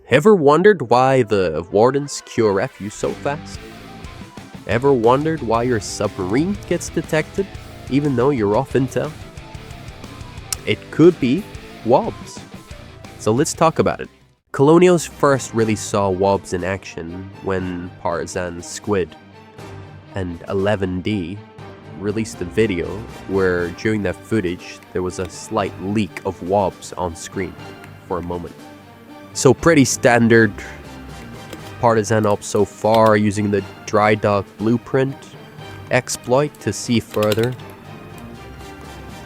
Ever wondered why the wardens QRF you so fast? Ever wondered why your submarine gets detected even though you're off intel? It could be Wobs. So let's talk about it. Colonials first really saw Wobs in action when Partisan Squid and 11D released a video where during that footage there was a slight leak of Wobs on screen for a moment. So pretty standard Partisan ops so far, using the dry dock blueprint exploit to see further.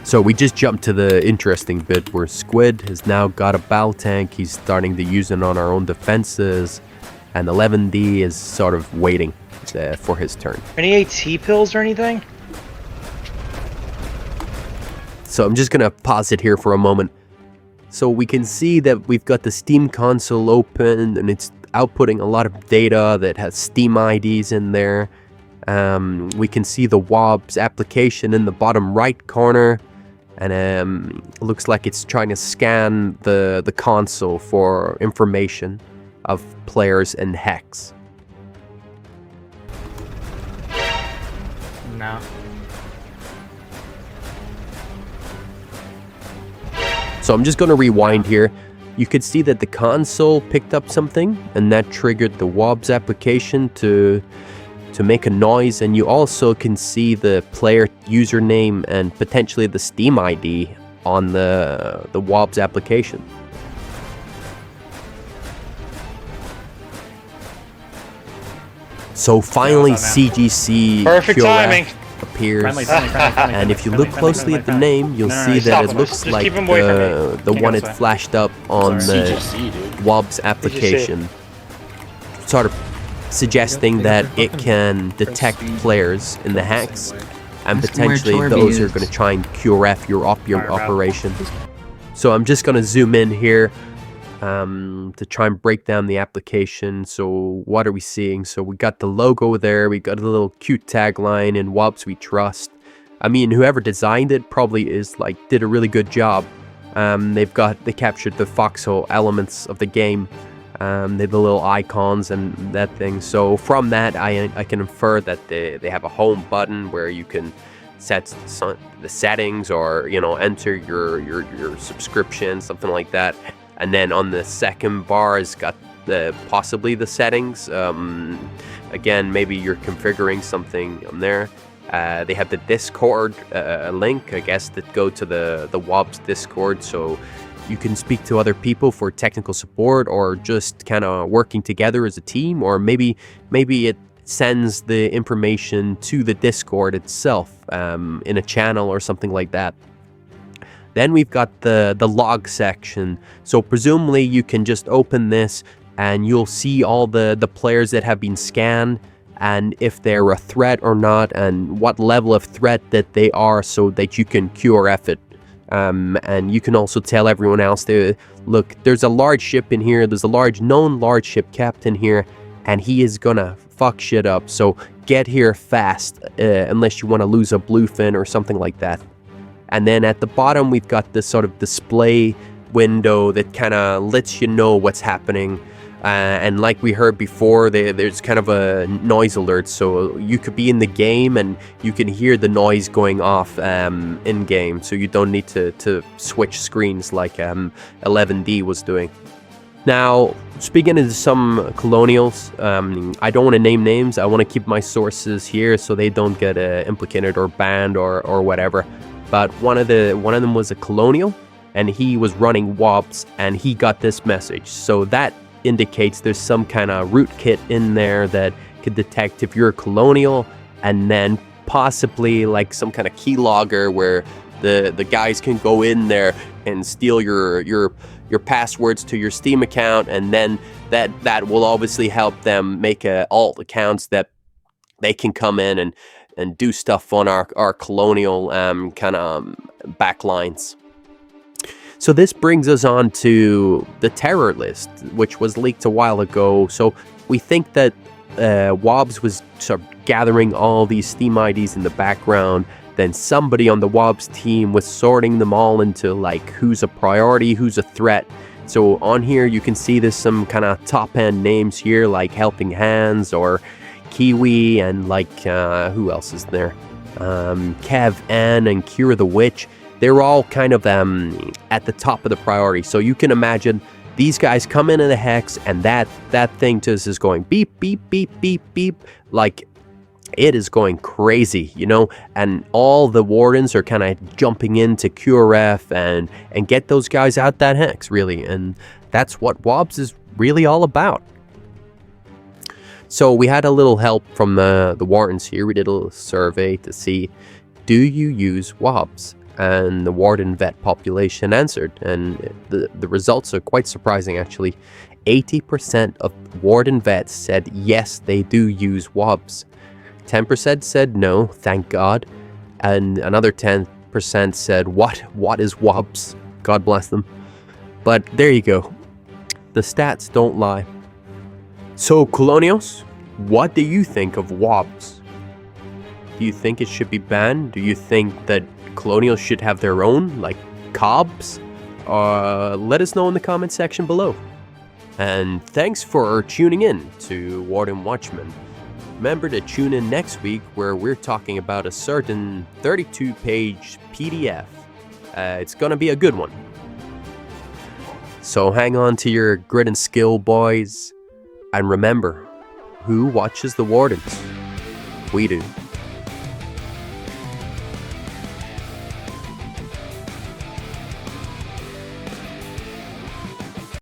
So we just jumped to the interesting bit where Squid has now got a battle tank. He's starting to use it on our own defenses, and 11D is sort of waiting for his turn. Any AT pills or anything? So I'm just gonna pause it here for a moment. So we can see that we've got the Steam console open and it's outputting a lot of data that has Steam IDs in there. We can see the Wobs application in the bottom right corner, and it looks like it's trying to scan the console for information of players and hex. No. So I'm just going to rewind here. You could see that the console picked up something, and that triggered the Wobs application to make a noise, and you also can see the player username and potentially the Steam ID on the Wobs application. So finally CGC Perfect timing. appears, Friendly, and if you look closely at the name, you'll see that it looks like keep him away from me. the Keep one him it away. flashed up on the CGC, dude. Wobs application, sort of suggesting that it can detect players in the hacks, and potentially those are going to try and QRF your operation. So I'm just going to zoom in here to try and break down the application. So what are we seeing? So we got the logo there, we got a little cute tagline, "In Wobs we trust." I mean, whoever designed it probably did a really good job. They captured the foxhole elements of the game. They have the little icons and that thing. So from that, I can infer that they have a home button where you can set the settings, or enter your subscription, something like that. And then on the second bar has got possibly the settings. Again, maybe you're configuring something on there. They have the Discord link, I guess, that go to the Wobs Discord, so you can speak to other people for technical support, or just kind of working together as a team, or maybe it sends the information to the Discord itself in a channel or something like that. Then we've got the log section. So presumably you can just open this and you'll see all the players that have been scanned, and if they're a threat or not, and what level of threat that they are, so that you can QRF it. And you can also tell everyone else, look, there's a large ship in here, there's a known large ship captain here, and he is gonna fuck shit up, so get here fast, unless you want to lose a bluefin or something like that. And then at the bottom, we've got this sort of display window that kind of lets you know what's happening. And like we heard before, there's kind of a noise alert. So you could be in the game and you can hear the noise going off in game. So you don't need to switch screens like 11D was doing. Now, speaking to some colonials, I don't want to name names. I want to keep my sources here so they don't get implicated or banned or whatever. But one of them was a colonial, and he was running Wobs, and he got this message. So that indicates there's some kind of rootkit in there that could detect if you're a colonial, and then possibly like some kind of keylogger where the guys can go in there and steal your passwords to your Steam account, and then that will obviously help them make alt accounts that they can come in and do stuff on our colonial kind of backlines. So this brings us on to the terror list, which was leaked a while ago. So we think that Wobs was sort of gathering all these Steam IDs in the background. Then somebody on the Wobs team was sorting them all into like who's a priority, who's a threat. So on here you can see there's some kind of top end names here like Helping Hands or Kiwi, and like who else is there? Kev N and Cure the Witch. They're all kind of at the top of the priority. So you can imagine these guys come into the hex, and that thing just is going beep, beep, beep, beep, beep. Like, it is going crazy, you know? And all the wardens are kind of jumping into QRF and get those guys out that hex, really. And that's what Wobs is really all about. So we had a little help from the wardens here. We did a little survey to see, do you use Wobs? And the warden vet population answered, and the results are quite surprising actually. 80% of warden vets said yes, they do use Wobs. 10% said no, thank God, and another 10% said what is Wobs? God bless them. But there you go, the stats don't lie. So Colonials, what do you think of Wobs? Do you think it should be banned? Do you think that Colonials should have their own, like Cobs? Let us know in the comment section below. And thanks for tuning in to Warden Watchmen. Remember to tune in next week where we're talking about a certain 32-page PDF. It's gonna be a good one. So hang on to your grit and skill, boys. And remember, who watches the Wardens? We do.